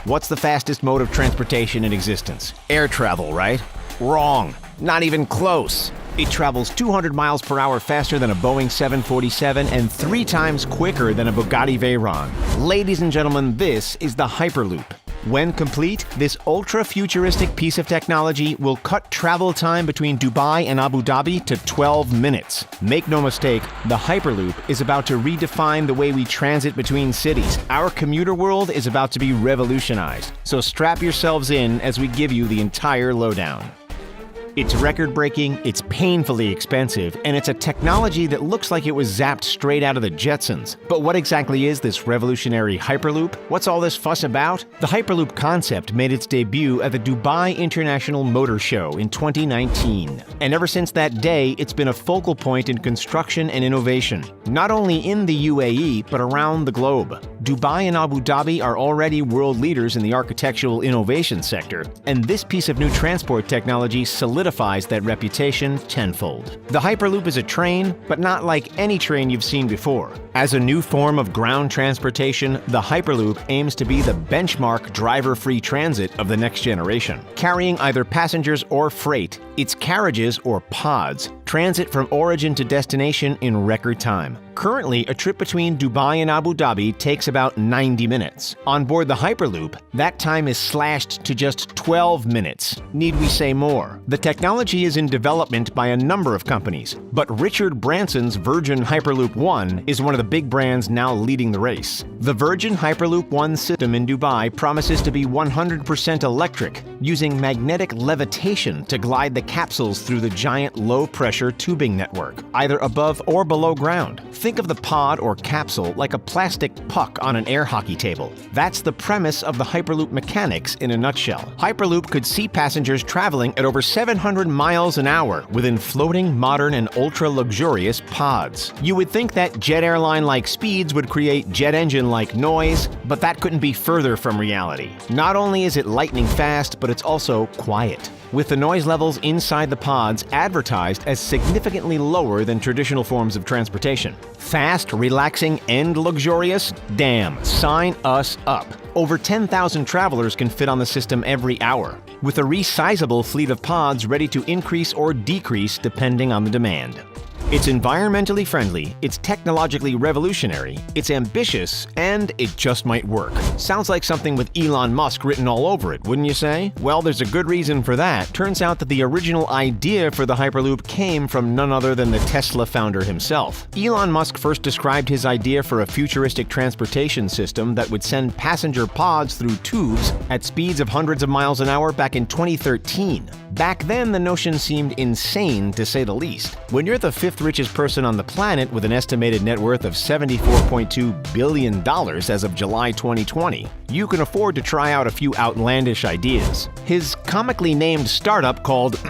What's the fastest mode of transportation in existence? Air travel, right? Wrong. Not even close. It travels 200 miles per hour faster than a Boeing 747 and 3 times quicker than a Bugatti Veyron. Ladies and gentlemen, this is the Hyperloop. When complete, this ultra-futuristic piece of technology will cut travel time between Dubai and Abu Dhabi to 12 minutes. Make no mistake, the Hyperloop is about to redefine the way we transit between cities. Our commuter world is about to be revolutionized. So strap yourselves in as we give you the entire lowdown. It's record-breaking, it's painfully expensive, and it's a technology that looks like it was zapped straight out of the Jetsons. But what exactly is this revolutionary Hyperloop? What's all this fuss about? The Hyperloop concept made its debut at the Dubai International Motor Show in 2019. And ever since that day, it's been a focal point in construction and innovation, not only in the UAE, but around the globe. Dubai and Abu Dhabi are already world leaders in the architectural innovation sector, and this piece of new transport technology solidifies that reputation tenfold. The Hyperloop is a train, but not like any train you've seen before. As a new form of ground transportation, the Hyperloop aims to be the benchmark driver-free transit of the next generation. Carrying either passengers or freight, its carriages, or pods, transit from origin to destination in record time. Currently, a trip between Dubai and Abu Dhabi takes about 90 minutes. On board the Hyperloop, that time is slashed to just 12 minutes. Need we say more? The technology is in development by a number of companies, but Richard Branson's Virgin Hyperloop One is one of the big brands now leading the race. The Virgin Hyperloop One system in Dubai promises to be 100% electric, using magnetic levitation to glide the capsules through the giant low-pressure tubing network, either above or below ground. Think of the pod or capsule like a plastic puck on an air hockey table. That's the premise of the Hyperloop mechanics in a nutshell. Hyperloop could see passengers traveling at over 700 miles an hour within floating, modern, and ultra-luxurious pods. You would think that jet airline-like speeds would create jet engine-like noise, but that couldn't be further from reality. Not only is it lightning fast, but it's also quiet, with the noise levels inside the pods advertised as significantly lower than traditional forms of transportation. Fast, relaxing, and luxurious? Damn, sign us up. Over 10,000 travelers can fit on the system every hour, with a resizable fleet of pods ready to increase or decrease depending on the demand. It's environmentally friendly, it's technologically revolutionary, it's ambitious, and it just might work. Sounds like something with Elon Musk written all over it, wouldn't you say? Well, there's a good reason for that. Turns out that the original idea for the Hyperloop came from none other than the Tesla founder himself. Elon Musk first described his idea for a futuristic transportation system that would send passenger pods through tubes at speeds of hundreds of miles an hour back in 2013. Back then, the notion seemed insane, to say the least. When you're the 5th richest person on the planet with an estimated net worth of $74.2 billion as of July 2020, you can afford to try out a few outlandish ideas. His comically named startup called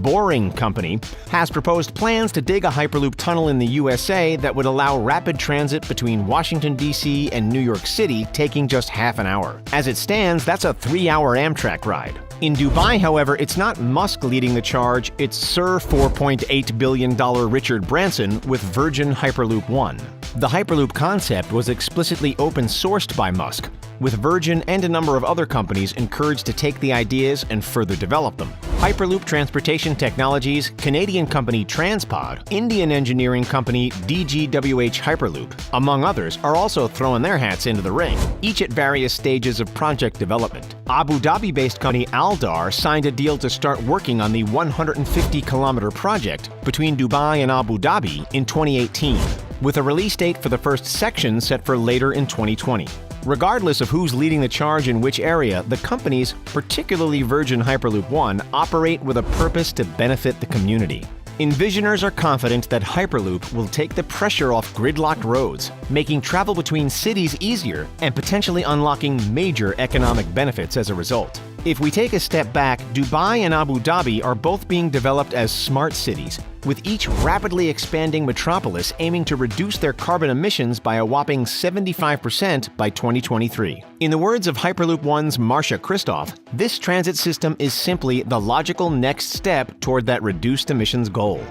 Boring Company has proposed plans to dig a Hyperloop tunnel in the USA that would allow rapid transit between Washington, D.C. and New York City, taking just half an hour. As it stands, that's a 3-hour Amtrak ride. In Dubai, however, it's not Musk leading the charge, it's Sir $4.8 billion Richard Branson with Virgin Hyperloop One. The Hyperloop concept was explicitly open-sourced by Musk, with Virgin and a number of other companies encouraged to take the ideas and further develop them. Hyperloop Transportation Technologies, Canadian company Transpod, Indian engineering company DGWH Hyperloop, among others, are also throwing their hats into the ring, each at various stages of project development. Abu Dhabi-based company Aldar signed a deal to start working on the 150-kilometer project between Dubai and Abu Dhabi in 2018, with a release date for the first section set for later in 2020. Regardless of who's leading the charge in which area, the companies, particularly Virgin Hyperloop One, operate with a purpose to benefit the community. Envisioners are confident that Hyperloop will take the pressure off gridlocked roads, making travel between cities easier and potentially unlocking major economic benefits as a result. If we take a step back, Dubai and Abu Dhabi are both being developed as smart cities, with each rapidly expanding metropolis aiming to reduce their carbon emissions by a whopping 75% by 2023. In the words of Hyperloop One's Marcia Kristoff, this transit system is simply the logical next step toward that reduced emissions goal.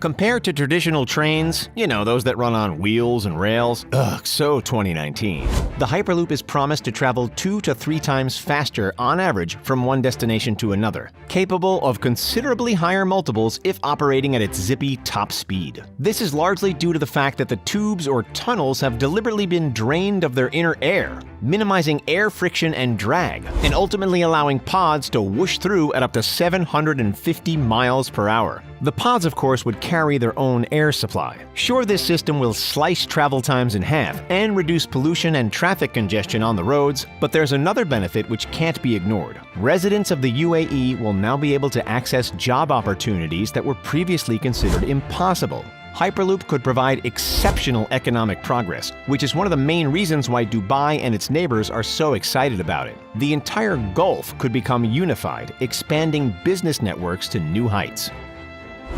Compared to traditional trains, those that run on wheels and rails, so 2019. The Hyperloop is promised to travel 2 to 3 times faster on average from one destination to another, capable of considerably higher multiples if operating at its zippy top speed. This is largely due to the fact that the tubes or tunnels have deliberately been drained of their inner air, minimizing air friction and drag, and ultimately allowing pods to whoosh through at up to 750 miles per hour. The pods, of course, would carry their own air supply. Sure, this system will slice travel times in half and reduce pollution and traffic congestion on the roads, but there's another benefit which can't be ignored. Residents of the UAE will now be able to access job opportunities that were previously considered impossible. Hyperloop could provide exceptional economic progress, which is one of the main reasons why Dubai and its neighbors are so excited about it. The entire Gulf could become unified, expanding business networks to new heights.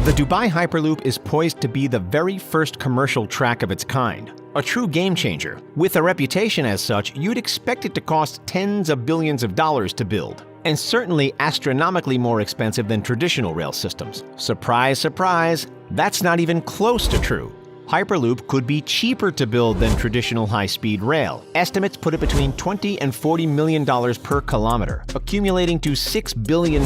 The Dubai Hyperloop is poised to be the very first commercial track of its kind, a true game changer. With a reputation as such, you'd expect it to cost tens of billions of dollars to build, and certainly astronomically more expensive than traditional rail systems. Surprise, surprise, that's not even close to true. Hyperloop could be cheaper to build than traditional high-speed rail. Estimates put it between $20 and $40 million per kilometer, accumulating to $6 billion,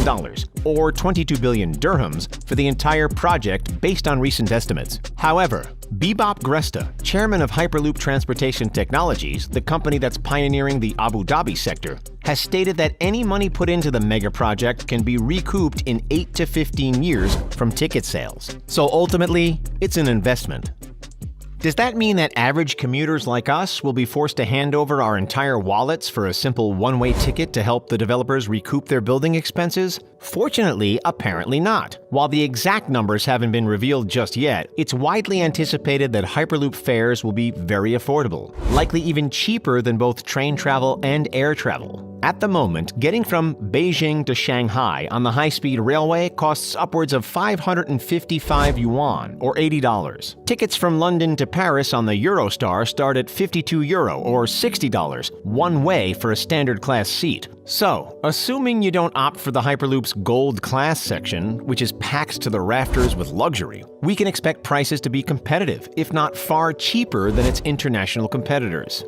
or 22 billion dirhams, for the entire project based on recent estimates. However, Bebop Gresta, chairman of Hyperloop Transportation Technologies, the company that's pioneering the Abu Dhabi sector, has stated that any money put into the mega project can be recouped in 8 to 15 years from ticket sales. So ultimately, it's an investment. Does that mean that average commuters like us will be forced to hand over our entire wallets for a simple one-way ticket to help the developers recoup their building expenses? Fortunately, apparently not. While the exact numbers haven't been revealed just yet, it's widely anticipated that Hyperloop fares will be very affordable, likely even cheaper than both train travel and air travel. At the moment, getting from Beijing to Shanghai on the high-speed railway costs upwards of 555 yuan, or $80. Tickets from London to Paris on the Eurostar start at €52 or $60, one way for a standard class seat. So, assuming you don't opt for the Hyperloop's Gold Class section, which is packed to the rafters with luxury, we can expect prices to be competitive, if not far cheaper than its international competitors.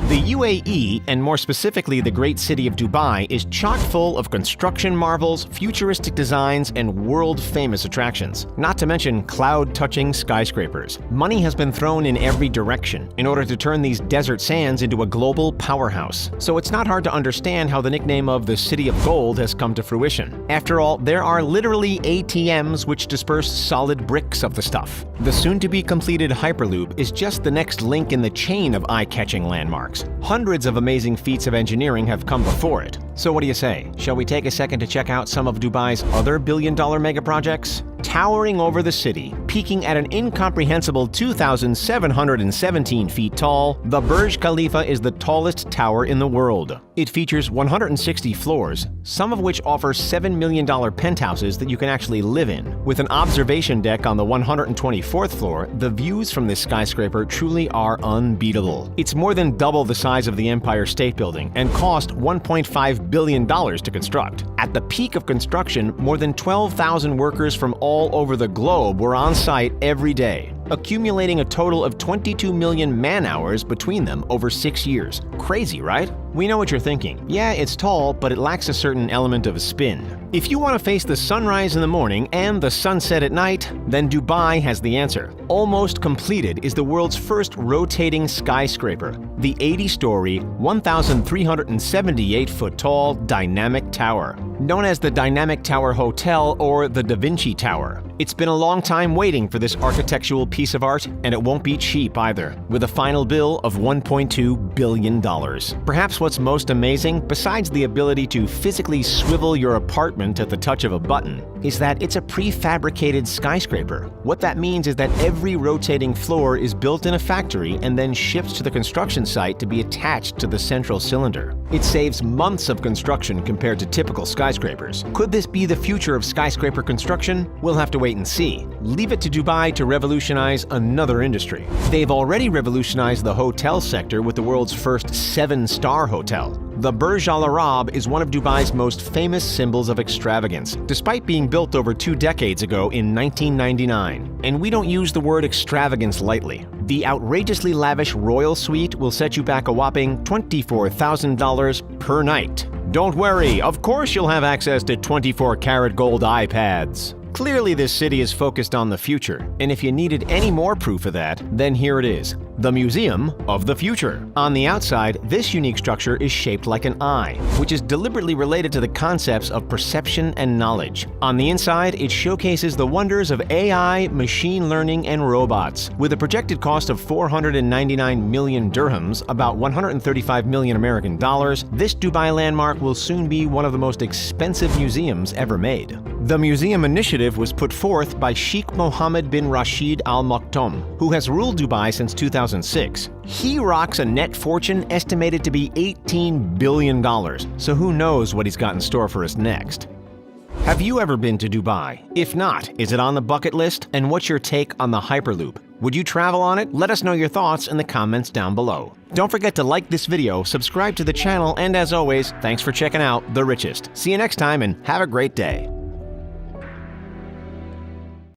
The UAE, and more specifically the great city of Dubai, is chock full of construction marvels, futuristic designs, and world-famous attractions, not to mention cloud-touching skyscrapers. Money has been thrown in every direction in order to turn these desert sands into a global powerhouse. So it's not hard to understand how the nickname of the City of Gold has come to fruition. After all, there are literally ATMs which disperse solid bricks of the stuff. The soon-to-be-completed Hyperloop is just the next link in the chain of eye-catching landmarks. Hundreds of amazing feats of engineering have come before it. So what do you say? Shall we take a second to check out some of Dubai's other billion-dollar megaprojects? Towering over the city, peaking at an incomprehensible 2,717 feet tall, the Burj Khalifa is the tallest tower in the world. It features 160 floors, some of which offer $7 million penthouses that you can actually live in. With an observation deck on the 124th floor, the views from this skyscraper truly are unbeatable. It's more than double the size of the Empire State Building and cost $1.5 billion to construct. At the peak of construction, more than 12,000 workers from all over the globe were on site every day, accumulating a total of 22 million man-hours between them over 6 years. Crazy, right? We know what you're thinking. Yeah, it's tall, but it lacks a certain element of spin. If you want to face the sunrise in the morning and the sunset at night, then Dubai has the answer. Almost completed is the world's first rotating skyscraper, the 80-story, 1,378-foot-tall Dynamic Tower, known as the Dynamic Tower Hotel or the Da Vinci Tower. It's been a long time waiting for this architectural piece of art, and it won't be cheap either, with a final bill of $1.2 billion. Perhaps what's most amazing, besides the ability to physically swivel your apartment at the touch of a button, is that it's a prefabricated skyscraper. What that means is that every rotating floor is built in a factory and then shipped to the construction site to be attached to the central cylinder. It saves months of construction compared to typical skyscrapers. Could this be the future of skyscraper construction? We'll have to wait and see. Leave it to Dubai to revolutionize another industry. They've already revolutionized the hotel sector with the world's first 7-star hotel. The Burj Al Arab is one of Dubai's most famous symbols of extravagance, despite being built over 2 decades ago in 1999. And we don't use the word extravagance lightly. The outrageously lavish royal suite will set you back a whopping $24,000 per night. Don't worry, of course you'll have access to 24-karat gold iPads. Clearly, this city is focused on the future, and if you needed any more proof of that, then here it is. The Museum of the Future. On the outside, this unique structure is shaped like an eye, which is deliberately related to the concepts of perception and knowledge. On the inside, it showcases the wonders of AI, machine learning, and robots. With a projected cost of 499 million dirhams, about 135 million American dollars, this Dubai landmark will soon be one of the most expensive museums ever made. The museum initiative was put forth by Sheikh Mohammed bin Rashid Al Maktoum, who has ruled Dubai since 2006. He rocks a net fortune estimated to be $18 billion, so who knows what he's got in store for us next. Have you ever been to Dubai? If not, is it on the bucket list? And what's your take on the hyperloop? Would you travel on it? Let us know your thoughts in the comments down below. Don't forget to like this video, subscribe to the channel, and as always, thanks for checking out The Richest. See you next time and have a great day.